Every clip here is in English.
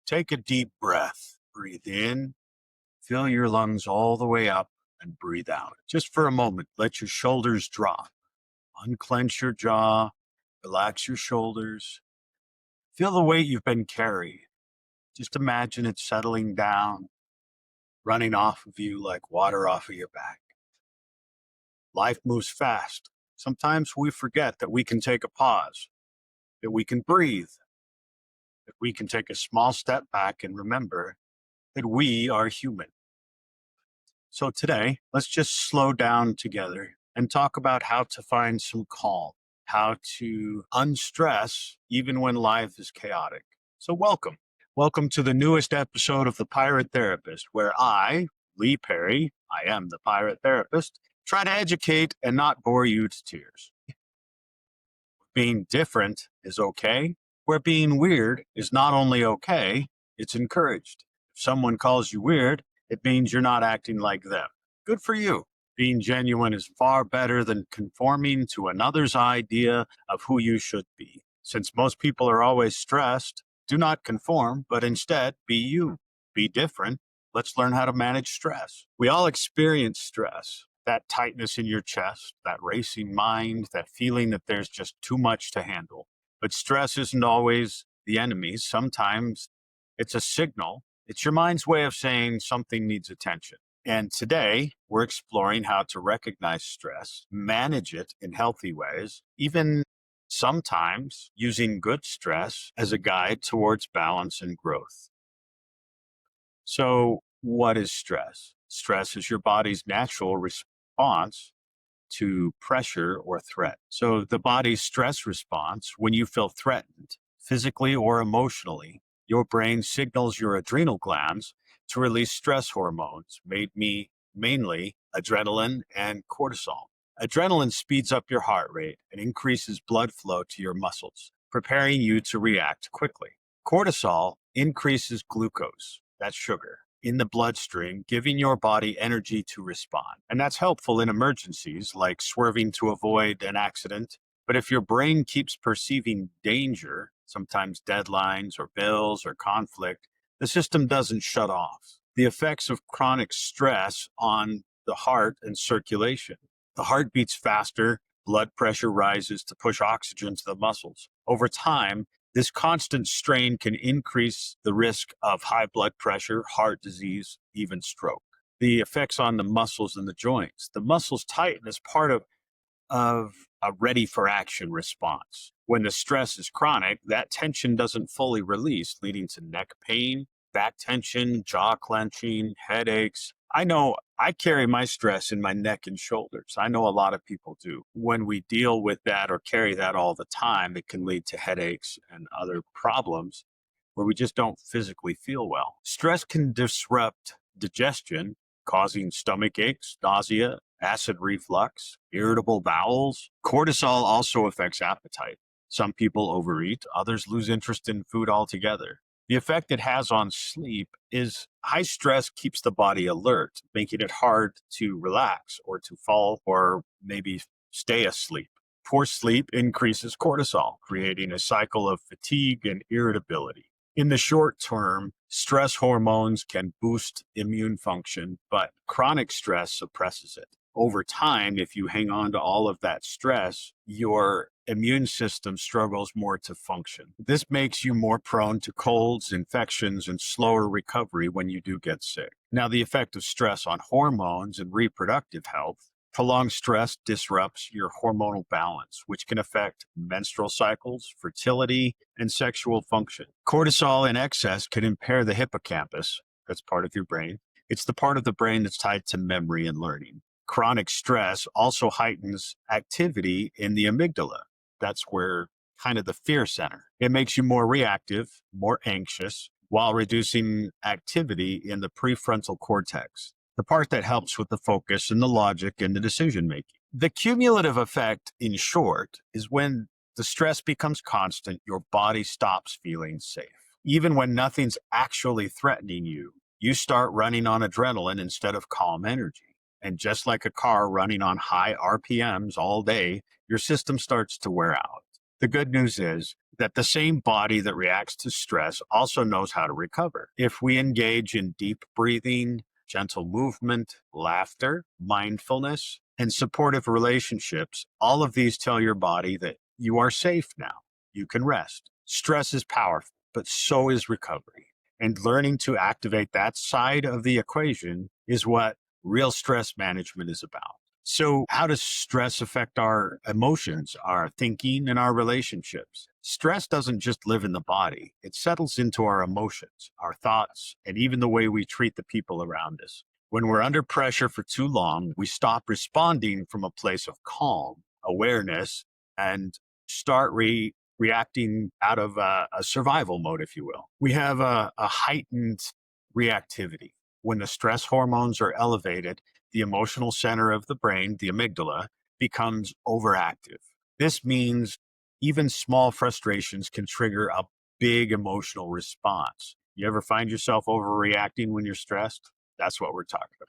Take a deep breath. Breathe in, fill your lungs all the way up, and breathe out. Just for a moment, let your shoulders drop. Unclench your jaw, relax your shoulders. Feel the weight you've been carrying. Just imagine it settling down, running off of you like water off of your back. Life moves fast. Sometimes we forget that we can take a pause, that we can breathe, that we can take a small step back and remember that we are human. So today, let's just slow down together and talk about how to find some calm, how to unstress even when life is chaotic. So welcome. Welcome to the newest episode of The Pirate Therapist, where I, Lee Perry, I am the Pirate Therapist, try to educate and not bore you to tears. Being different is okay, where being weird is not only okay, it's encouraged. If someone calls you weird, it means you're not acting like them. Good for you. Being genuine is far better than conforming to another's idea of who you should be. Since most people are always stressed, do not conform, but instead be you. Be different. Let's learn how to manage stress. We all experience stress. That tightness in your chest, that racing mind, that feeling that there's just too much to handle. But stress isn't always the enemy. Sometimes it's a signal. It's your mind's way of saying something needs attention. And today, we're exploring how to recognize stress, manage it in healthy ways, even sometimes using good stress as a guide towards balance and growth. So, what is stress? Stress is your body's natural response to pressure or threat. So, the body's stress response, when you feel threatened, physically or emotionally, your brain signals your adrenal glands to release stress hormones, mainly adrenaline and cortisol. Adrenaline speeds up your heart rate and increases blood flow to your muscles, preparing you to react quickly. Cortisol increases glucose, that's sugar, in the bloodstream, giving your body energy to respond. And that's helpful in emergencies like swerving to avoid an accident. But if your brain keeps perceiving danger, sometimes deadlines or bills or conflict, the system doesn't shut off. The effects of chronic stress on the heart and circulation. The heart beats faster, blood pressure rises to push oxygen to the muscles. Over time, this constant strain can increase the risk of high blood pressure, heart disease, even stroke. The effects on the muscles and the joints. The muscles tighten as part of a ready for action response. When the stress is chronic, that tension doesn't fully release, leading to neck pain, back tension, jaw clenching, headaches. I know I carry my stress in my neck and shoulders. I know a lot of people do. When we deal with that or carry that all the time, it can lead to headaches and other problems where we just don't physically feel well. Stress can disrupt digestion, causing stomach aches, nausea, acid reflux, irritable bowels. Cortisol also affects appetite. Some people overeat, others lose interest in food altogether. The effect it has on sleep is high stress keeps the body alert, making it hard to relax or to fall or maybe stay asleep. Poor sleep increases cortisol, creating a cycle of fatigue and irritability. In the short term, stress hormones can boost immune function, but chronic stress suppresses it. Over time, if you hang on to all of that stress, your immune system struggles more to function. This makes you more prone to colds, infections, and slower recovery when you do get sick. Now, the effect of stress on hormones and reproductive health. Prolonged stress disrupts your hormonal balance, which can affect menstrual cycles, fertility, and sexual function. Cortisol in excess can impair the hippocampus, that's part of your brain. It's the part of the brain that's tied to memory and learning. Chronic stress also heightens activity in the amygdala. That's where kind of the fear center. It makes you more reactive, more anxious, while reducing activity in the prefrontal cortex, the part that helps with the focus and the logic and the decision making. The cumulative effect, in short, is when the stress becomes constant, your body stops feeling safe. Even when nothing's actually threatening you, you start running on adrenaline instead of calm energy. And just like a car running on high RPMs all day, your system starts to wear out. The good news is that the same body that reacts to stress also knows how to recover. If we engage in deep breathing, gentle movement, laughter, mindfulness, and supportive relationships, all of these tell your body that you are safe now. You can rest. Stress is powerful, but so is recovery. And learning to activate that side of the equation is what real stress management is about. So, how does stress affect our emotions, our thinking, and our relationships? Stress doesn't just live in the body, it settles into our emotions, our thoughts, and even the way we treat the people around us. When we're under pressure for too long, we stop responding from a place of calm, awareness, and start reacting out of a survival mode, if you will. We have a heightened reactivity. When the stress hormones are elevated, the emotional center of the brain, the amygdala, becomes overactive. This means even small frustrations can trigger a big emotional response. You ever find yourself overreacting when you're stressed? That's what we're talking about.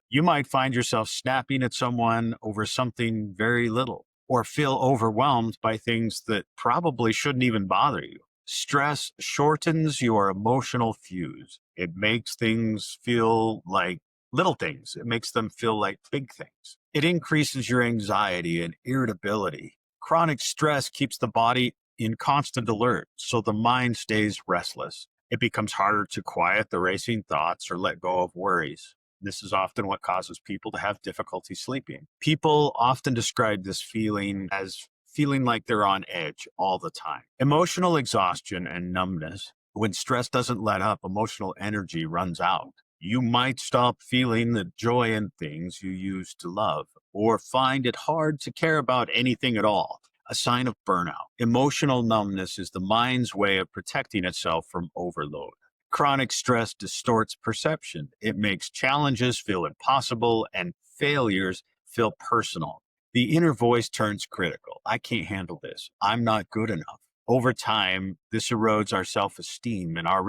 You might find yourself snapping at someone over something very little, or feel overwhelmed by things that probably shouldn't even bother you. Stress shortens your emotional fuse. It makes things feel like little things, it makes them feel like big things. It increases your anxiety and irritability. Chronic stress keeps the body in constant alert, so the mind stays restless. It becomes harder to quiet the racing thoughts or let go of worries. This is often what causes people to have difficulty sleeping. People often describe this feeling as feeling like they're on edge all the time. Emotional exhaustion and numbness. When stress doesn't let up, emotional energy runs out. You might stop feeling the joy in things you used to love, or find it hard to care about anything at all, a sign of burnout. Emotional numbness is the mind's way of protecting itself from overload. Chronic stress distorts perception. It makes challenges feel impossible and failures feel personal. The inner voice turns critical. I can't handle this. I'm not good enough. Over time, this erodes our self esteem and our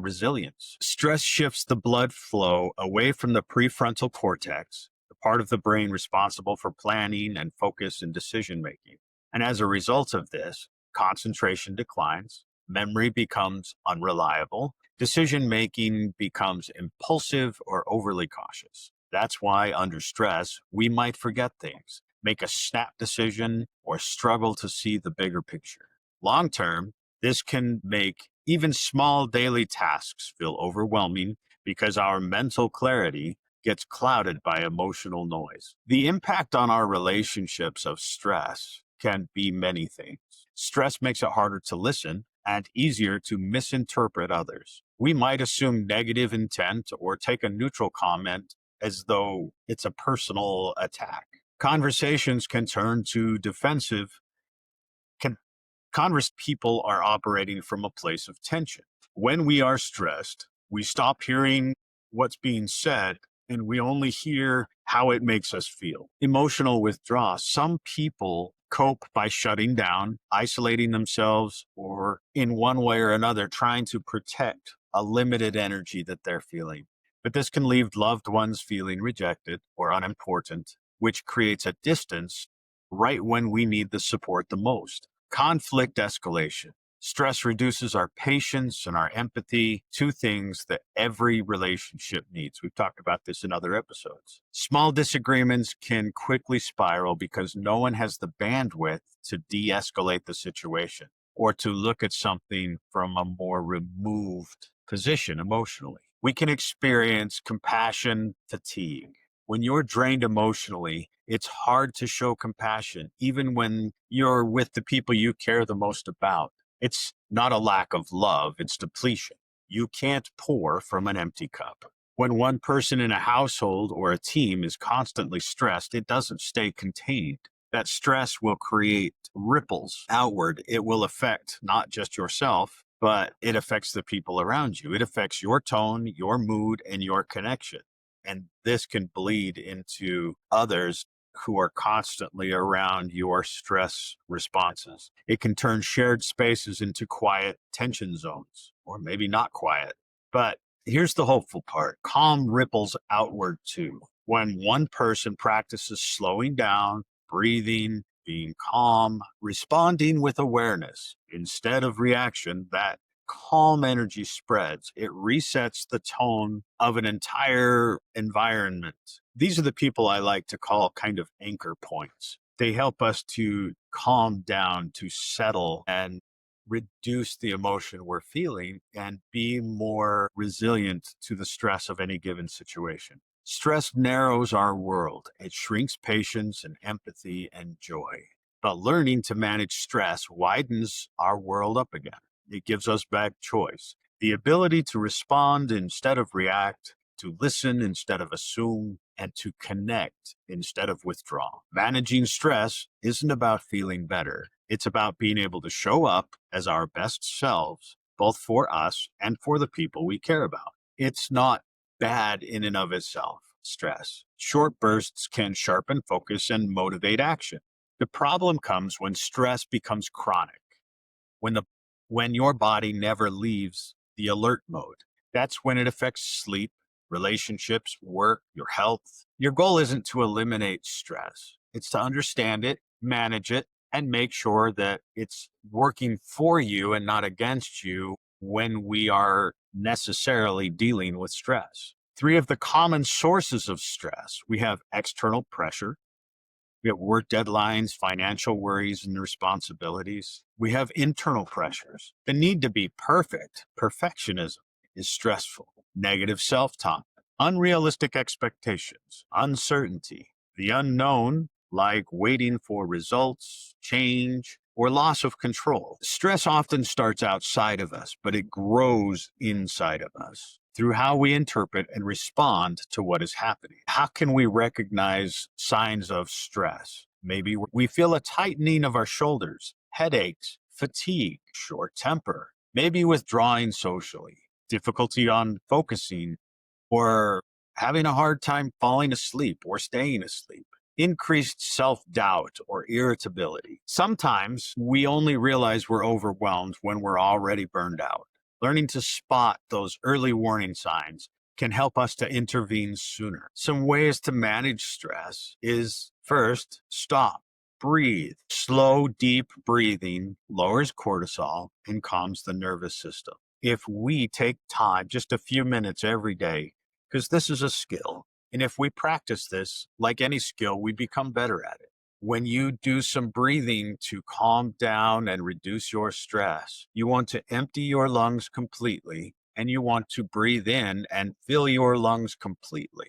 resilience. Stress shifts the blood flow away from the prefrontal cortex, the part of the brain responsible for planning and focus and decision making. And as a result of this, concentration declines, memory becomes unreliable, decision making becomes impulsive or overly cautious. That's why, under stress, we might forget things, make a snap decision, or struggle to see the bigger picture. Long term, this can make even small daily tasks feel overwhelming because our mental clarity gets clouded by emotional noise. The impact on our relationships of stress can be many things. Stress makes it harder to listen and easier to misinterpret others. We might assume negative intent or take a neutral comment as though it's a personal attack. Conversations can turn to defensive. Can Converse people are operating from a place of tension. When we are stressed, we stop hearing what's being said and we only hear how it makes us feel. Emotional withdrawal. Some people cope by shutting down, isolating themselves, or in one way or another, trying to protect a limited energy that they're feeling. But this can leave loved ones feeling rejected or unimportant, which creates a distance right when we need the support the most. Conflict escalation. Stress reduces our patience and our empathy, two things that every relationship needs. We've talked about this in other episodes. Small disagreements can quickly spiral because no one has the bandwidth to de escalate the situation or to look at something from a more removed position emotionally. We can experience compassion fatigue. When you're drained emotionally, it's hard to show compassion, even when you're with the people you care the most about. It's not a lack of love, it's depletion. You can't pour from an empty cup. When one person in a household or a team is constantly stressed, it doesn't stay contained. That stress will create ripples outward. It will affect not just yourself, but it affects the people around you. It affects your tone, your mood, and your connection. And this can bleed into others who are constantly around your stress responses. It can turn shared spaces into quiet tension zones, or maybe not quiet. But here's the hopeful part: calm ripples outward too. When one person practices slowing down, breathing, being calm, responding with awareness instead of reaction. That calm energy spreads. It resets the tone of an entire environment. These are the people I like to call kind of anchor points. They help us to calm down, to settle, and reduce the emotion we're feeling and be more resilient to the stress of any given situation. Stress narrows our world. It shrinks patience and empathy and joy. But learning to manage stress widens our world up again. It gives us back choice, the ability to respond instead of react, to listen instead of assume, and to connect instead of withdraw. Managing stress isn't about feeling better. It's about being able to show up as our best selves, both for us and for the people we care about. It's not bad in and of itself, stress. Short bursts can sharpen focus and motivate action. The problem comes when stress becomes chronic, when the when your body never leaves the alert mode. That's when it affects sleep, relationships, work, your health. Your goal isn't to eliminate stress. It's to understand it, manage it, and make sure that it's working for you and not against you when we are necessarily dealing with stress. Three of the common sources of stress: we have external pressure, we have work deadlines, financial worries, and responsibilities. We have internal pressures. The need to be perfect, perfectionism, is stressful. Negative self talk, unrealistic expectations, uncertainty, the unknown, like waiting for results, change, or loss of control. Stress often starts outside of us, but it grows inside of us through how we interpret and respond to what is happening. How can we recognize signs of stress? Maybe we feel a tightening of our shoulders, headaches, fatigue, short temper, maybe withdrawing socially, difficulty on focusing, or having a hard time falling asleep or staying asleep, increased self doubt or irritability. Sometimes we only realize we're overwhelmed when we're already burned out. Learning to spot those early warning signs can help us to intervene sooner. Some ways to manage stress is: first, stop, breathe. Slow, deep breathing lowers cortisol and calms the nervous system. If we take time, just a few minutes every day, because this is a skill, and if we practice this, like any skill, we become better at it. When you do some breathing to calm down and reduce your stress, you want to empty your lungs completely, and you want to breathe in and fill your lungs completely.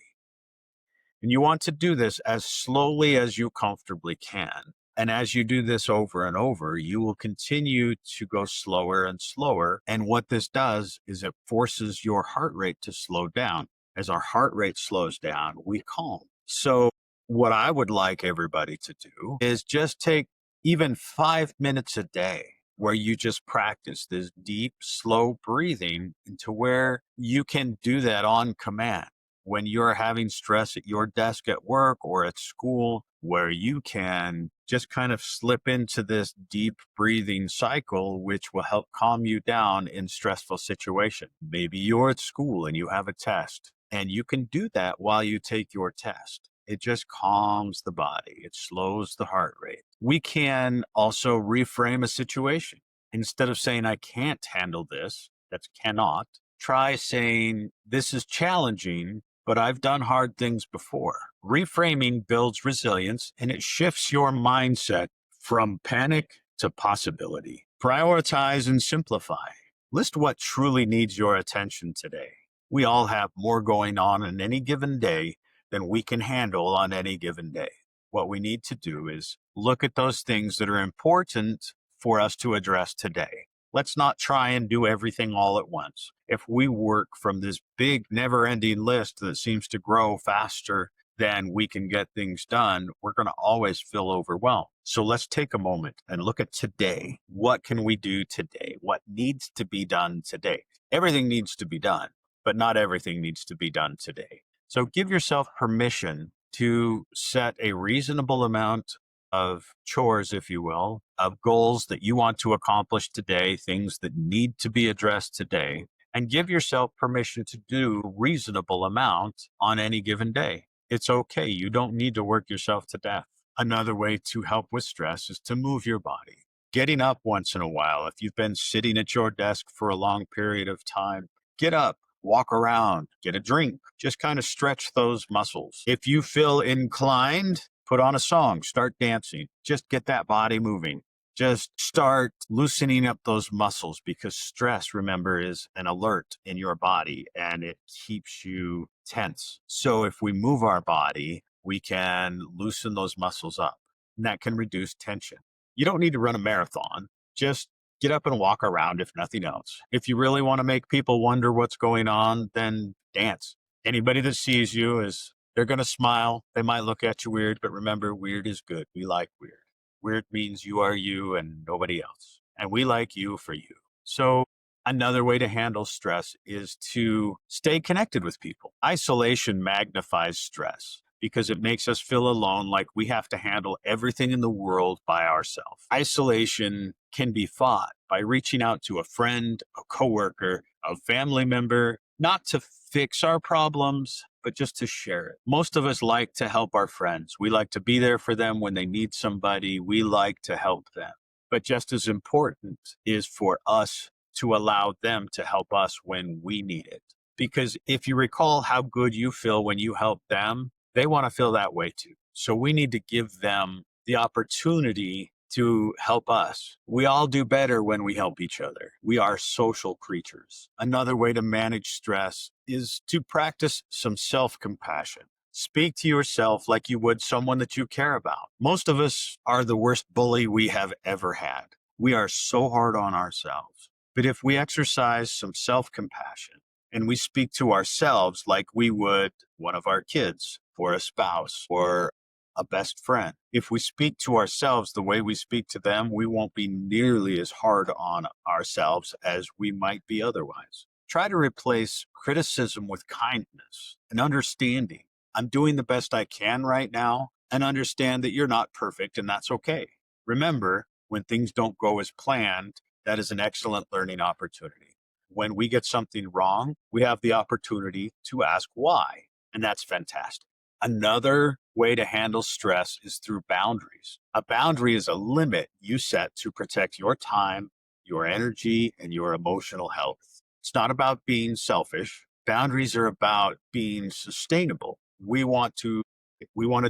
And you want to do this as slowly as you comfortably can. And as you do this over and over, you will continue to go slower and slower. And what this does is it forces your heart rate to slow down. As our heart rate slows down, we calm. So, what I would like everybody to do is just take even 5 minutes a day where you just practice this deep, slow breathing into where you can do that on command when you're having stress at your desk at work or at school, where you can just kind of slip into this deep breathing cycle, which will help calm you down in stressful situations. Maybe you're at school and you have a test, and you can do that while you take your test. It just calms the body. It slows the heart rate. We can also reframe a situation. Instead of saying, I can't handle this, that's cannot, try saying, this is challenging, but I've done hard things before. Reframing builds resilience, and it shifts your mindset from panic to possibility. Prioritize and simplify. List what truly needs your attention today. We all have more going on in any given day than we can handle on any given day. What we need to do is look at those things that are important for us to address today. Let's not try and do everything all at once. If we work from this big, never ending list that seems to grow faster than we can get things done, we're going to always feel overwhelmed. So let's take a moment and look at today. What can we do today? What needs to be done today? Everything needs to be done, but not everything needs to be done today. So give yourself permission to set a reasonable amount of chores, if you will, of goals that you want to accomplish today, things that need to be addressed today, and give yourself permission to do a reasonable amount on any given day. It's okay. You don't need to work yourself to death. Another way to help with stress is to move your body. Getting up once in a while. If you've been sitting at your desk for a long period of time, get up, walk around, get a drink, just kind of stretch those muscles. If you feel inclined, put on a song, start dancing, just get that body moving. Just start loosening up those muscles because stress, remember, is an alert in your body and it keeps you tense. So if we move our body, we can loosen those muscles up and that can reduce tension. You don't need to run a marathon. Just get up and walk around if nothing else. If you really want to make people wonder what's going on, then dance. Anybody that sees you they're going to smile. They might look at you weird, but remember, weird is good. We like weird. Weird means you are you and nobody else. And we like you for you. So another way to handle stress is to stay connected with people. Isolation magnifies stress because it makes us feel alone, like we have to handle everything in the world by ourselves. Isolation can be fought by reaching out to a friend, a coworker, a family member, not to fix our problems, but just to share it. Most of us like to help our friends. We like to be there for them when they need somebody. We like to help them. But just as important is for us to allow them to help us when we need it. Because if you recall how good you feel when you help them, they want to feel that way too. So we need to give them the opportunity to help us. We all do better when we help each other. We are social creatures. Another way to manage stress is to practice some self-compassion. Speak to yourself like you would someone that you care about. Most of us are the worst bully we have ever had. We are so hard on ourselves. But if we exercise some self-compassion and we speak to ourselves like we would one of our kids or a spouse or a best friend, if we speak to ourselves the way we speak to them, we won't be nearly as hard on ourselves as we might be otherwise. Try to replace criticism with kindness and understanding. I'm doing the best I can right now and understand that you're not perfect and that's okay. Remember, when things don't go as planned, that is an excellent learning opportunity. When we get something wrong, we have the opportunity to ask why, and that's fantastic. Another way to handle stress is through boundaries. A boundary is a limit you set to protect your time, your energy, and your emotional health. It's not about being selfish. Boundaries are about being sustainable. We want to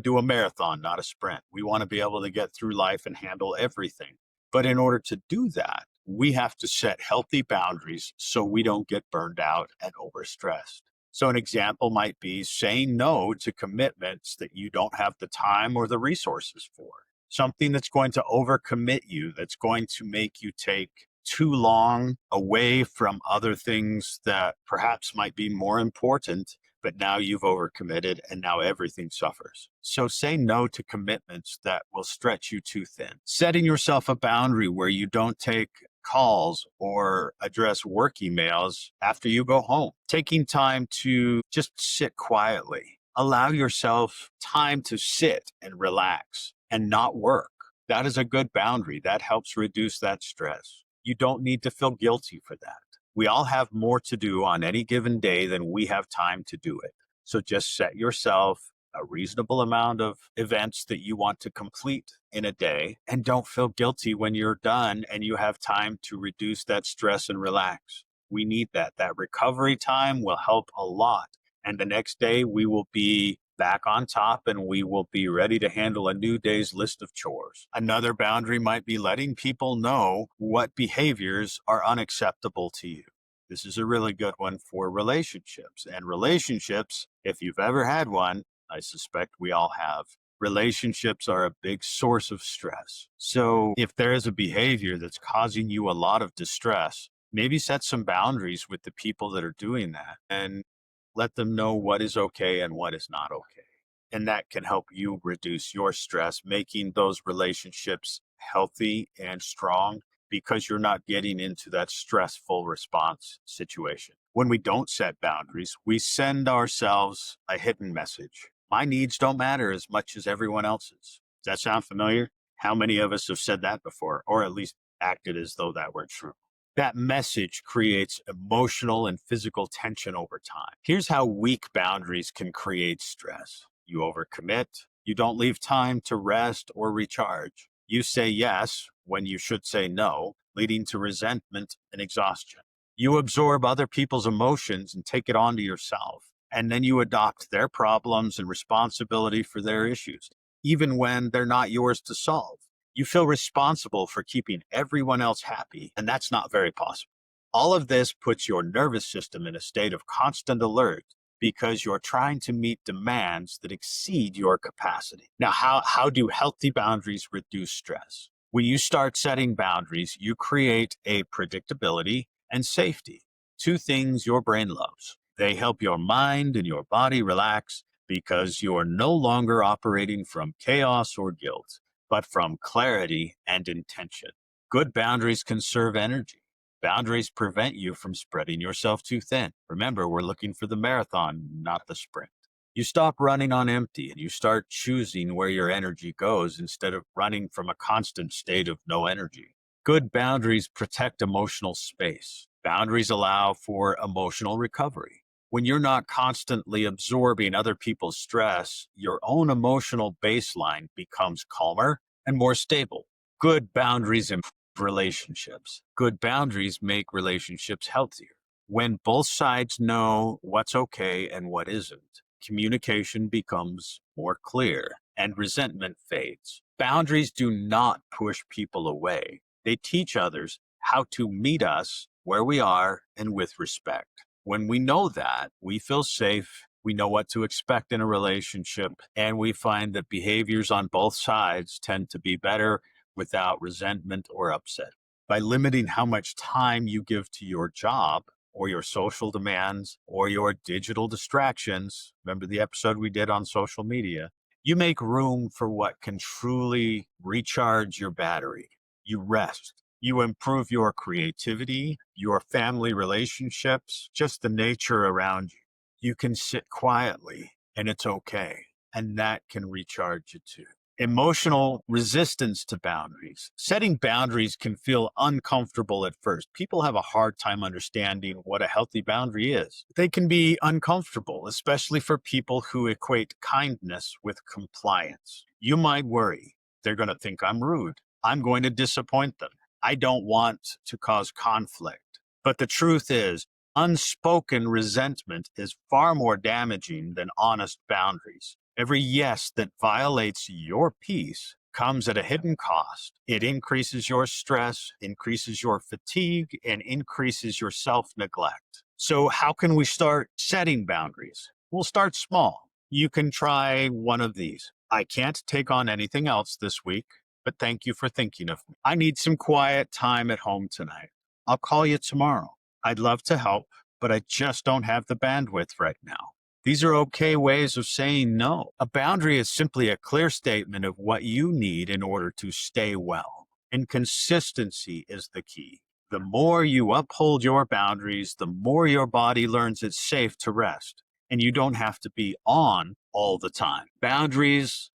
do a marathon, not a sprint. We want to be able to get through life and handle everything. But in order to do that, we have to set healthy boundaries so we don't get burned out and overstressed. So an example might be saying no to commitments that you don't have the time or the resources for. Something that's going to overcommit you, that's going to make you take too long away from other things that perhaps might be more important, but now you've overcommitted and now everything suffers. So say no to commitments that will stretch you too thin. Setting yourself a boundary where you don't take calls or address work emails after you go home. Taking time to just sit quietly. Allow yourself time to sit and relax and not work. That is a good boundary. That helps reduce that stress. You don't need to feel guilty for that. We all have more to do on any given day than we have time to do it. So just set yourself a reasonable amount of events that you want to complete in a day and don't feel guilty when you're done and you have time to reduce that stress and relax. We need that. That recovery time will help a lot. And the next day we will be back on top and we will be ready to handle a new day's list of chores. Another boundary might be letting people know what behaviors are unacceptable to you. This is a really good one for relationships. And relationships, if you've ever had one, I suspect we all have. Relationships are a big source of stress. So if there is a behavior that's causing you a lot of distress, maybe set some boundaries with the people that are doing that and let them know what is okay and what is not okay. And that can help you reduce your stress, making those relationships healthy and strong because you're not getting into that stressful response situation. When we don't set boundaries, we send ourselves a hidden message. My needs don't matter as much as everyone else's. Does that sound familiar? How many of us have said that before, or at least acted as though that were true? That message creates emotional and physical tension over time. Here's how weak boundaries can create stress. You overcommit, You don't leave time to rest or recharge. You say yes when you should say no, leading to resentment and exhaustion. You absorb other people's emotions and take it onto yourself. And then you adopt their problems and responsibility for their issues, even when they're not yours to solve. You feel responsible for keeping everyone else happy, and that's not very possible. All of this puts your nervous system in a state of constant alert because you're trying to meet demands that exceed your capacity. Now, how do healthy boundaries reduce stress? When you start setting boundaries, you create a predictability and safety, two things your brain loves. They help your mind and your body relax because you're no longer operating from chaos or guilt, but from clarity and intention. Good boundaries conserve energy. Boundaries prevent you from spreading yourself too thin. Remember, we're looking for the marathon, not the sprint. You stop running on empty and you start choosing where your energy goes instead of running from a constant state of no energy. Good boundaries protect emotional space. Boundaries allow for emotional recovery. When you're not constantly absorbing other people's stress, your own emotional baseline becomes calmer and more stable. Good boundaries improve relationships. Good boundaries make relationships healthier. When both sides know what's okay and what isn't, communication becomes more clear and resentment fades. Boundaries do not push people away. They teach others how to meet us where we are and with respect. When we know that, we feel safe, we know what to expect in a relationship, and we find that behaviors on both sides tend to be better without resentment or upset. By limiting how much time you give to your job or your social demands or your digital distractions, remember the episode we did on social media, you make room for what can truly recharge your battery. You rest. You improve your creativity, your family relationships, just the nature around you. You can sit quietly and it's okay. And that can recharge you too. Emotional resistance to boundaries. Setting boundaries can feel uncomfortable at first. People have a hard time understanding what a healthy boundary is. They can be uncomfortable, especially for people who equate kindness with compliance. You might worry, they're going to think I'm rude. I'm going to disappoint them. I don't want to cause conflict. But the truth is, unspoken resentment is far more damaging than honest boundaries. Every yes that violates your peace comes at a hidden cost. It increases your stress, increases your fatigue, and increases your self-neglect. So how can we start setting boundaries? We'll start small. You can try one of these. I can't take on anything else this week, but thank you for thinking of me. I need some quiet time at home tonight. I'll call you tomorrow. I'd love to help, but I just don't have the bandwidth right now. These are okay ways of saying no. A boundary is simply a clear statement of what you need in order to stay well. And consistency is the key. The more you uphold your boundaries, the more your body learns it's safe to rest. And you don't have to be on all the time. Boundaries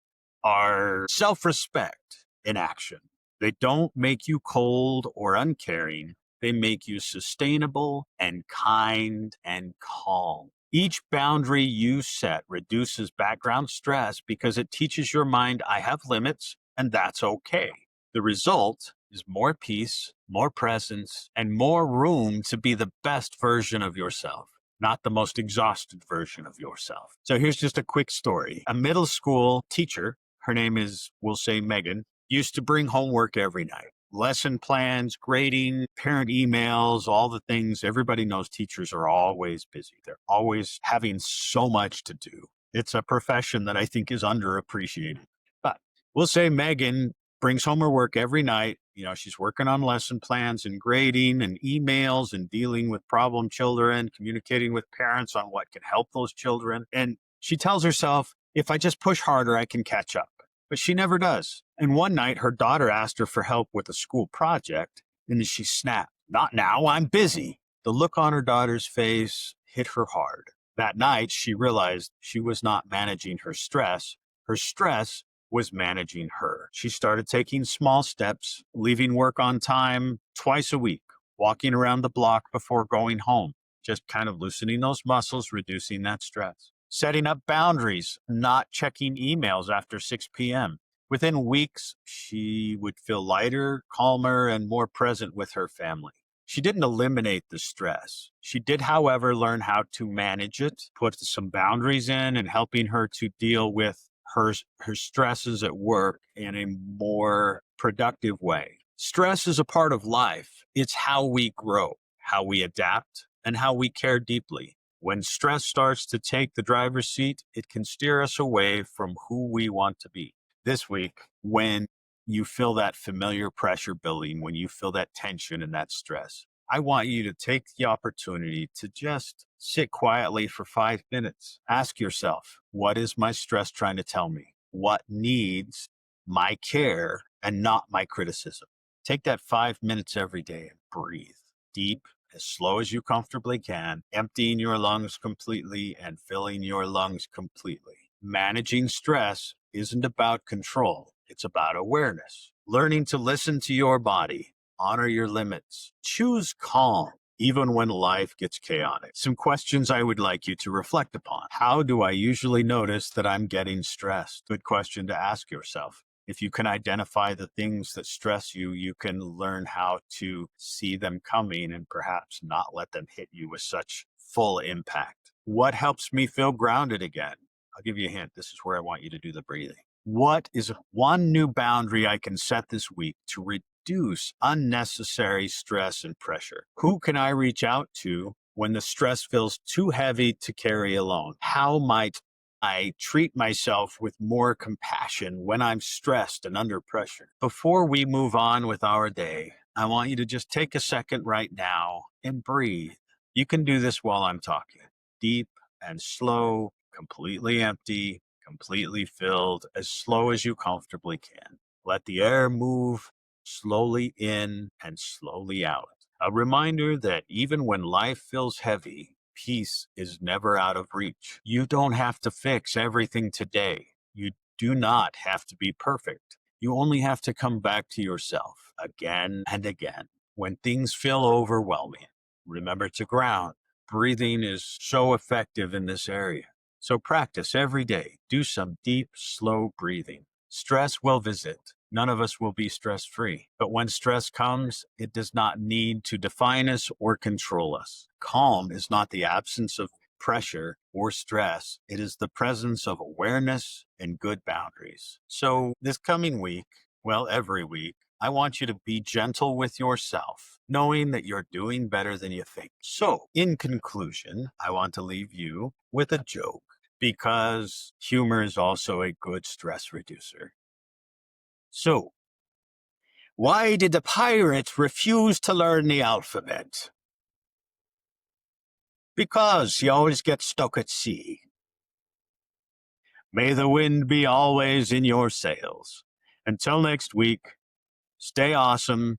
are self-respect in action. They don't make you cold or uncaring. They make you sustainable and kind and calm. Each boundary you set reduces background stress because it teaches your mind, I have limits, and that's okay. The result is more peace, more presence, and more room to be the best version of yourself, not the most exhausted version of yourself. So here's just a quick story. A middle school teacher, her name is, we'll say Megan, used to bring homework every night. Lesson plans, grading, parent emails, all the things. Everybody knows teachers are always busy. They're always having so much to do. It's a profession that I think is underappreciated. But we'll say Megan brings home her work every night. You know, she's working on lesson plans and grading and emails and dealing with problem children, communicating with parents on what can help those children. And she tells herself, if I just push harder, I can catch up. But she never does. And one night, her daughter asked her for help with a school project, and then she snapped, not now, I'm busy. The look on her daughter's face hit her hard. That night, she realized she was not managing her stress. Her stress was managing her. She started taking small steps, leaving work on time twice a week, walking around the block before going home, just kind of loosening those muscles, reducing that stress. Setting up boundaries, not checking emails after 6 p.m. Within weeks, she would feel lighter, calmer, and more present with her family. She didn't eliminate the stress. She did, however, learn how to manage it, put some boundaries in, and helping her to deal with her stresses at work in a more productive way. Stress is a part of life. It's how we grow, how we adapt, and how we care deeply. When stress starts to take the driver's seat, it can steer us away from who we want to be. This week, when you feel that familiar pressure building, when you feel that tension and that stress, I want you to take the opportunity to just sit quietly for 5 minutes. Ask yourself, what is my stress trying to tell me? What needs my care and not my criticism? Take that 5 minutes every day and breathe deep, as slow as you comfortably can, emptying your lungs completely and filling your lungs completely. Managing stress isn't about control, it's about awareness. Learning to listen to your body, honor your limits, choose calm, even when life gets chaotic. Some questions I would like you to reflect upon. How do I usually notice that I'm getting stressed? Good question to ask yourself. If you can identify the things that stress you, you can learn how to see them coming and perhaps not let them hit you with such full impact. What helps me feel grounded again? I'll give you a hint. This is where I want you to do the breathing. What is one new boundary I can set this week to reduce unnecessary stress and pressure? Who can I reach out to when the stress feels too heavy to carry alone? How might I treat myself with more compassion when I'm stressed and under pressure? Before we move on with our day, I want you to just take a second right now and breathe. You can do this while I'm talking. Deep and slow, completely empty, completely filled, as slow as you comfortably can. Let the air move slowly in and slowly out. A reminder that even when life feels heavy, peace is never out of reach. You don't have to fix everything today. You do not have to be perfect. You only have to come back to yourself again and again. When things feel overwhelming, remember to ground. Breathing is so effective in this area. So practice every day. Do some deep, slow breathing. Stress will visit. None of us will be stress-free. But when stress comes, it does not need to define us or control us. Calm is not the absence of pressure or stress. It is the presence of awareness and good boundaries. So this coming week, well, every week, I want you to be gentle with yourself, knowing that you're doing better than you think. So, in conclusion, I want to leave you with a joke because humor is also a good stress reducer. So, why did the pirate refuse to learn the alphabet? Because he always gets stuck at sea. May the wind be always in your sails. Until next week, stay awesome,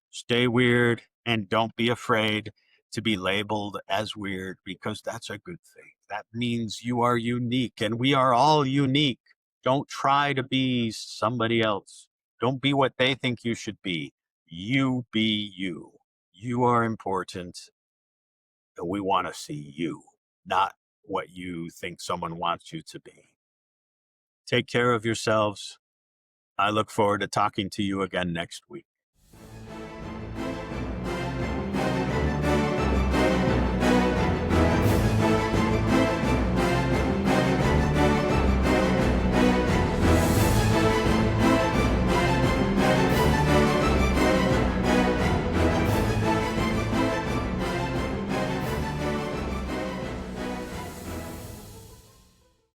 stay weird, and don't be afraid to be labeled as weird because that's a good thing. That means you are unique and we are all unique. Don't try to be somebody else. Don't be what they think you should be. You be you. You are important and we want to see you, not what you think someone wants you to be. Take care of yourselves. I look forward to talking to you again next week.